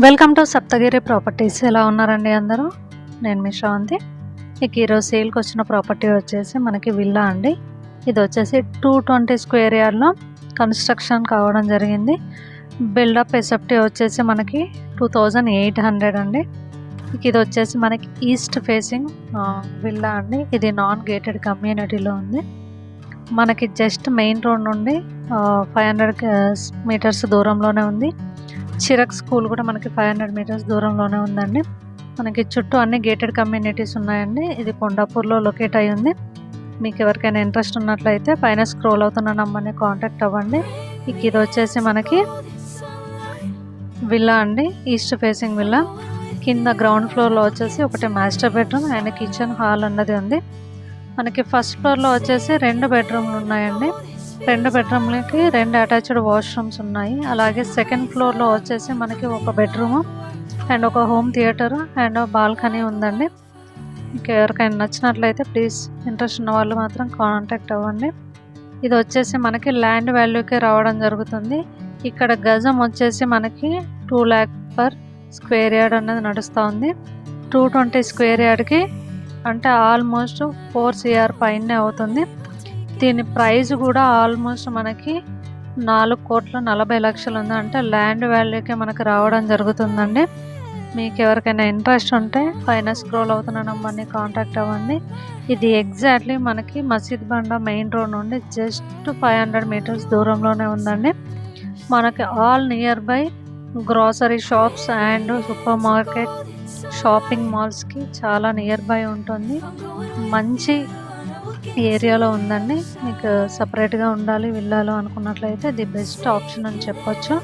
Welcome to Saptagiri properties. ఎలా ఉన్నారండి అందరూ? నేను మీ శ్రావంతి. మీకు ఈరోజు సేల్కి వచ్చిన ప్రాపర్టీ వచ్చేసి మనకి విల్లా అండి. ఇది వచ్చేసి 220 స్క్వేర్ యార్డ్లో కన్స్ట్రక్షన్ కావడం జరిగింది. బిల్డప్ ఎసెప్టీ వచ్చేసి మనకి 2800 అండి. ఇది వచ్చేసి మనకి ఈస్ట్ ఫేసింగ్ విల్లా అండి. ఇది నాన్ గేటెడ్ కమ్యూనిటీలో ఉంది. మనకి జస్ట్ మెయిన్ రోడ్ నుండి 500 మీటర్స్ దూరంలోనే ఉంది. చిరక్ స్కూల్ కూడా మనకి 500 మీటర్స్ దూరంలోనే ఉందండి. మనకి చుట్టూ అన్ని గేటెడ్ కమ్యూనిటీస్ ఉన్నాయండి. ఇది కొండాపూర్లో లొకేట్ అయి ఉంది. మీకు ఎవరికైనా ఇంట్రెస్ట్ ఉన్నట్లయితే పైన స్క్రోల్ అవుతున్న నంబర్ని కాంటాక్ట్ అవ్వండి. ఇది వచ్చేసి మనకి విల్లా అండి, ఈస్ట్ ఫేసింగ్ విల్లా. కింద గ్రౌండ్ ఫ్లోర్లో వచ్చేసి ఒకటి master bedroom and kitchen hall అన్నది ఉంది. మనకి ఫస్ట్ ఫ్లోర్లో వచ్చేసి 2 బెడ్రూమ్లు ఉన్నాయండి. 2 బెడ్రూమ్లకి 2 అటాచ్డ్ వాష్రూమ్స్ ఉన్నాయి. అలాగే సెకండ్ ఫ్లోర్లో వచ్చేసి మనకి ఒక బెడ్రూము అండ్ ఒక హోమ్ థియేటర్ అండ్ బాల్కనీ ఉందండి. మీకు ఎవరికైనా నచ్చినట్లయితే ప్లీజ్ ఇంట్రెస్ట్ ఉన్న వాళ్ళు మాత్రం కాంటాక్ట్ అవ్వండి. ఇది వచ్చేసి మనకి ల్యాండ్ వాల్యూకే రావడం జరుగుతుంది. ఇక్కడ గజం వచ్చేసి మనకి 2 lakh పర్ స్క్వేర్ యార్డ్ అనేది నడుస్తూ ఉంది. 220 స్క్వేర్ యార్డ్కి అంటే ఆల్మోస్ట్ 4 CR పైనే అవుతుంది. దీని ప్రైస్ కూడా ఆల్మోస్ట్ మనకి 4,40,00,000 ఉంది. అంటే ల్యాండ్ వాల్యూకే మనకు రావడం జరుగుతుందండి. మీకు ఎవరికైనా ఇంట్రెస్ట్ ఉంటే పైన స్క్రోల్ అవుతున్న నంబర్ని కాంటాక్ట్ అవ్వండి. ఇది ఎగ్జాక్ట్లీ మనకి మసీద్ బండ మెయిన్ రోడ్ నుండి జస్ట్ 500 మీటర్స్ దూరంలోనే ఉందండి. మనకి all nearby grocery shops and supermarket, shopping మాల్స్కి చాలా నియర్ బై ఉంటుంది. మంచి ఏరియాలో ఉందండి. మీకు సపరేట్గా ఉండాలి విల్లాలో అనుకున్నట్లయితే ది బెస్ట్ ఆప్షన్ అని చెప్పొచ్చు.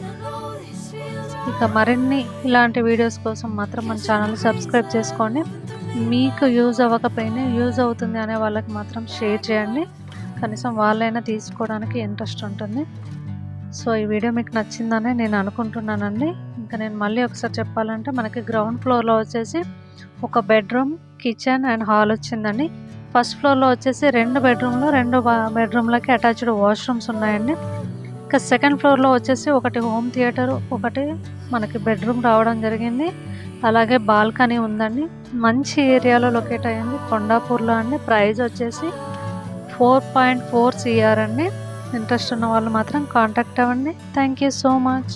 ఇక మరిన్ని ఇలాంటి వీడియోస్ కోసం మాత్రం మన ఛానల్ సబ్స్క్రైబ్ చేసుకోండి. మీకు యూజ్ అవ్వకపోయినా యూజ్ అవుతుంది అనే వాళ్ళకి మాత్రం షేర్ చేయండి. కనీసం వాళ్ళైనా తీసుకోవడానికి ఇంట్రెస్ట్ ఉంటుంది. సో ఈ వీడియో మీకు నచ్చిందని నేను అనుకుంటున్నానండి. ఇంకా నేను మళ్ళీ ఒకసారి చెప్పాలంటే మనకి గ్రౌండ్ ఫ్లోర్లో వచ్చేసి ఒక బెడ్రూమ్, కిచెన్ అండ్ హాల్ వచ్చిందండి. ఫస్ట్ ఫ్లోర్లో వచ్చేసి 2 బెడ్రూమ్లు, 2 బెడ్రూమ్లకి అటాచ్డ్ వాష్రూమ్స్ ఉన్నాయండి. ఇంకా సెకండ్ ఫ్లోర్లో వచ్చేసి ఒకటి హోమ్ థియేటర్, ఒకటి మనకి బెడ్రూమ్ రావడం జరిగింది. అలాగే బాల్కనీ ఉందండి. మంచి ఏరియాలో లొకేట్ అయ్యింది, కొండాపూర్లో అండి. ప్రైస్ వచ్చేసి 4.4 CR అండి. ఇంట్రెస్ట్ ఉన్న వాళ్ళు మాత్రం కాంటాక్ట్ అవ్వండి. Thank you so much.